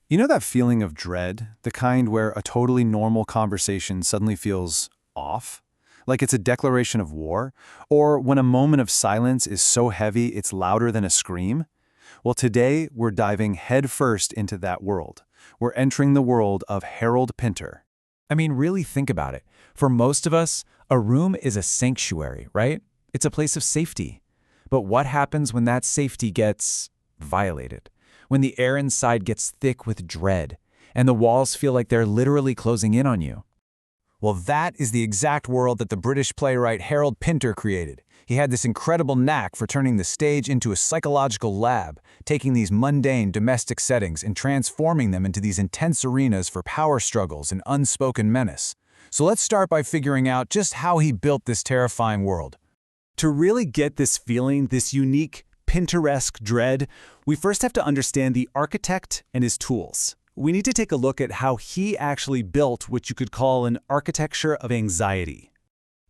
You know that feeling of dread, the kind where a totally normal conversation suddenly feels off? Like it's a declaration of war? Or when a moment of silence is so heavy it's louder than a scream? Well, today we're diving headfirst into that world. We're entering the world of Harold Pinter. I mean, really think about it. For most of us, a room is a sanctuary, right? It's a place of safety. But what happens when that safety gets violated? When the air inside gets thick with dread, and the walls feel like they're literally closing in on you? Well, that is the exact world that the British playwright Harold Pinter created. He had this incredible knack for turning the stage into a psychological lab, taking these mundane domestic settings and transforming them into these intense arenas for power struggles and unspoken menace. So let's start by figuring out just how he built this terrifying world. To really get this feeling, this unique, Pinteresque dread, we first have to understand the architect and his tools. We need to take a look at how he actually built what you could call an architecture of anxiety.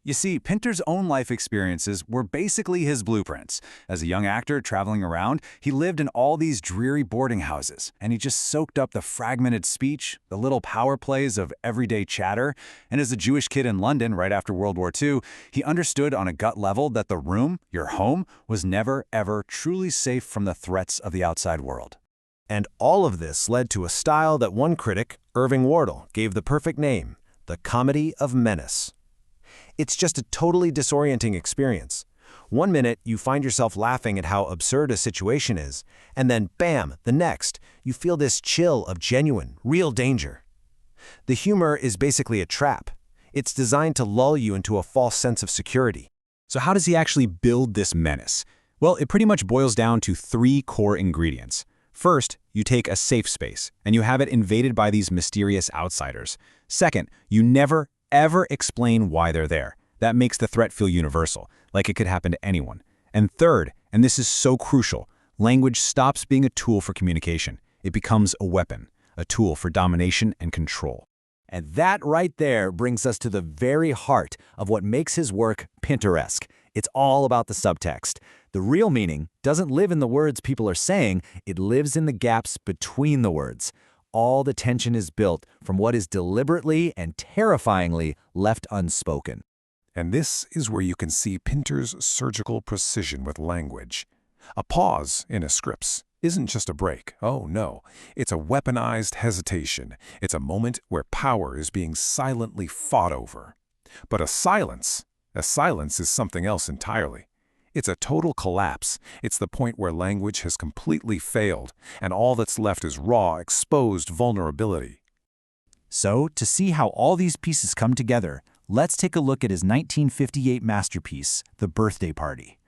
You see, Pinter's own life experiences were basically his blueprints. As a young actor traveling around, he lived in all these dreary boarding houses, and he just soaked up the fragmented speech, the little power plays of everyday chatter. And as a Jewish kid in London right after World War II, he understood on a gut level that the room, your home, was never, ever truly safe from the threats of the outside world. And all of this led to a style that one critic, Irving Wardle, gave the perfect name, the Comedy of Menace. It's just a totally disorienting experience. One minute, you find yourself laughing at how absurd a situation is, and then bam, the next, you feel this chill of genuine, real danger. The humor is basically a trap. It's designed to lull you into a false sense of security. So how does he actually build this menace? Well, it pretty much boils down to three core ingredients. First, you take a safe space, and you have it invaded by these mysterious outsiders. Second, you never, ever explain why they're there. That makes the threat feel universal, like it could happen to anyone. And third, and this is so crucial, language stops being a tool for communication. It becomes a weapon, a tool for domination and control. And that right there brings us to the very heart of what makes his work Pinteresque. It's all about the subtext. The real meaning doesn't live in the words people are saying, it lives in the gaps between the words. All the tension is built from what is deliberately and terrifyingly left unspoken. And this is where you can see Pinter's surgical precision with language. A pause in a script isn't just a break. Oh no, it's a weaponized hesitation. It's a moment where power is being silently fought over. But a silence is something else entirely. It's a total collapse. It's the point where language has completely failed, and all that's left is raw, exposed vulnerability. So, to see how all these pieces come together, let's take a look at his 1958 masterpiece, The Birthday Party.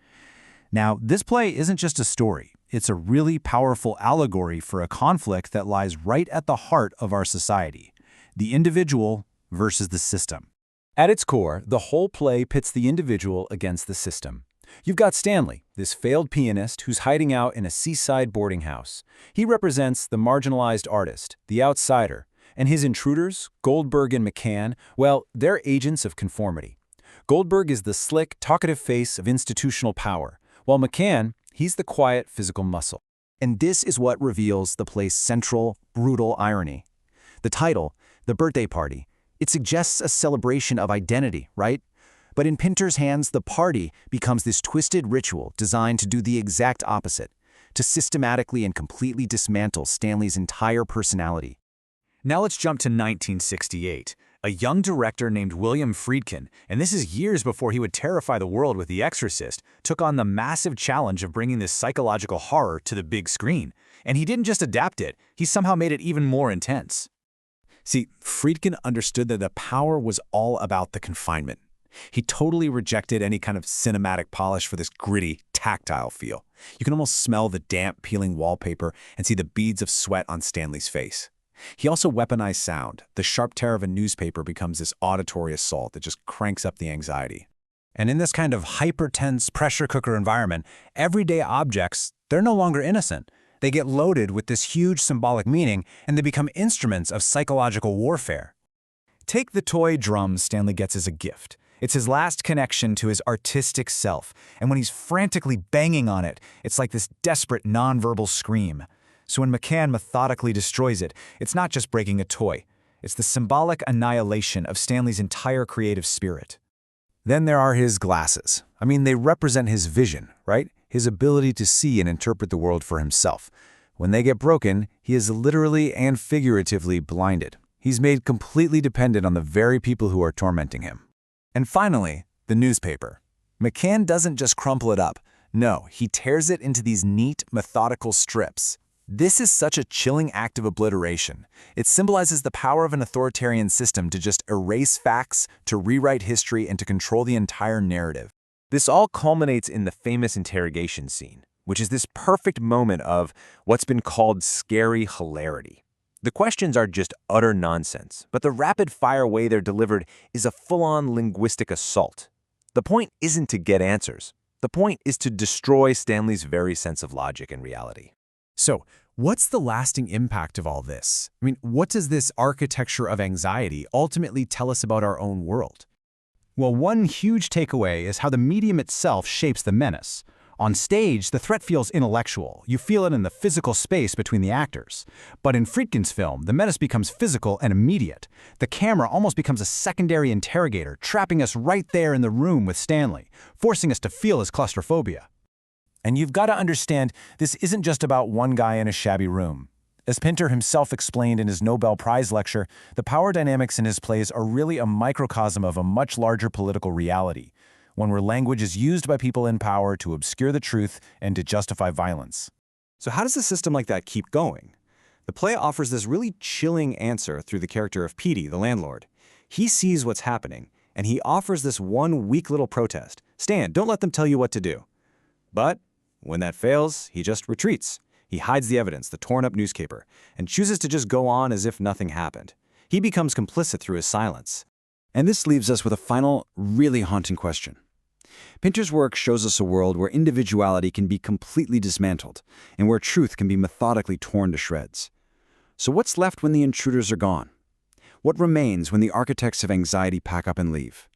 Now, this play isn't just a story. It's a really powerful allegory for a conflict that lies right at the heart of our society: the individual versus the system. At its core, the whole play pits the individual against the system. You've got Stanley, this failed pianist who's hiding out in a seaside boarding house. He represents the marginalized artist, the outsider, and his intruders, Goldberg and McCann, well, they're agents of conformity. Goldberg is the slick, talkative face of institutional power, while McCann, he's the quiet, physical muscle. And this is what reveals the play's central, brutal irony. The title, The Birthday Party, it suggests a celebration of identity, right? But in Pinter's hands, the party becomes this twisted ritual designed to do the exact opposite, to systematically and completely dismantle Stanley's entire personality. Now let's jump to 1968. A young director named William Friedkin, and this is years before he would terrify the world with The Exorcist, took on the massive challenge of bringing this psychological horror to the big screen. And he didn't just adapt it, he somehow made it even more intense. See, Friedkin understood that the power was all about the confinement. He totally rejected any kind of cinematic polish for this gritty, tactile feel. You can almost smell the damp, peeling wallpaper and see the beads of sweat on Stanley's face. He also weaponized sound. The sharp tear of a newspaper becomes this auditory assault that just cranks up the anxiety. And in this kind of hyper-tense pressure cooker environment, everyday objects, they're no longer innocent. They get loaded with this huge symbolic meaning, and they become instruments of psychological warfare. Take the toy drum Stanley gets as a gift. It's his last connection to his artistic self, and when he's frantically banging on it, it's like this desperate nonverbal scream. So when McCann methodically destroys it, it's not just breaking a toy. It's the symbolic annihilation of Stanley's entire creative spirit. Then there are his glasses. I mean, they represent his vision, right? His ability to see and interpret the world for himself. When they get broken, he is literally and figuratively blinded. He's made completely dependent on the very people who are tormenting him. And finally, the newspaper. McCann doesn't just crumple it up. No, he tears it into these neat, methodical strips. This is such a chilling act of obliteration. It symbolizes the power of an authoritarian system to just erase facts, to rewrite history, and to control the entire narrative. This all culminates in the famous interrogation scene, which is this perfect moment of what's been called scary hilarity. The questions are just utter nonsense, but the rapid-fire way they're delivered is a full-on linguistic assault. The point isn't to get answers. The point is to destroy Stanley's very sense of logic and reality. So, what's the lasting impact of all this? I mean, what does this architecture of anxiety ultimately tell us about our own world? Well, one huge takeaway is how the medium itself shapes the menace. On stage, the threat feels intellectual. You feel it in the physical space between the actors. But in Friedkin's film, the menace becomes physical and immediate. The camera almost becomes a secondary interrogator, trapping us right there in the room with Stanley, forcing us to feel his claustrophobia. And you've got to understand, this isn't just about one guy in a shabby room. As Pinter himself explained in his Nobel Prize lecture, the power dynamics in his plays are really a microcosm of a much larger political reality, one where language is used by people in power to obscure the truth and to justify violence. So how does a system like that keep going? The play offers this really chilling answer through the character of Petey, the landlord. He sees what's happening, and he offers this one weak little protest. Stan, don't let them tell you what to do. But when that fails, he just retreats. He hides the evidence, the torn-up newspaper, and chooses to just go on as if nothing happened. He becomes complicit through his silence. And this leaves us with a final, really haunting question. Pinter's work shows us a world where individuality can be completely dismantled, and where truth can be methodically torn to shreds. So what's left when the intruders are gone? What remains when the architects of anxiety pack up and leave?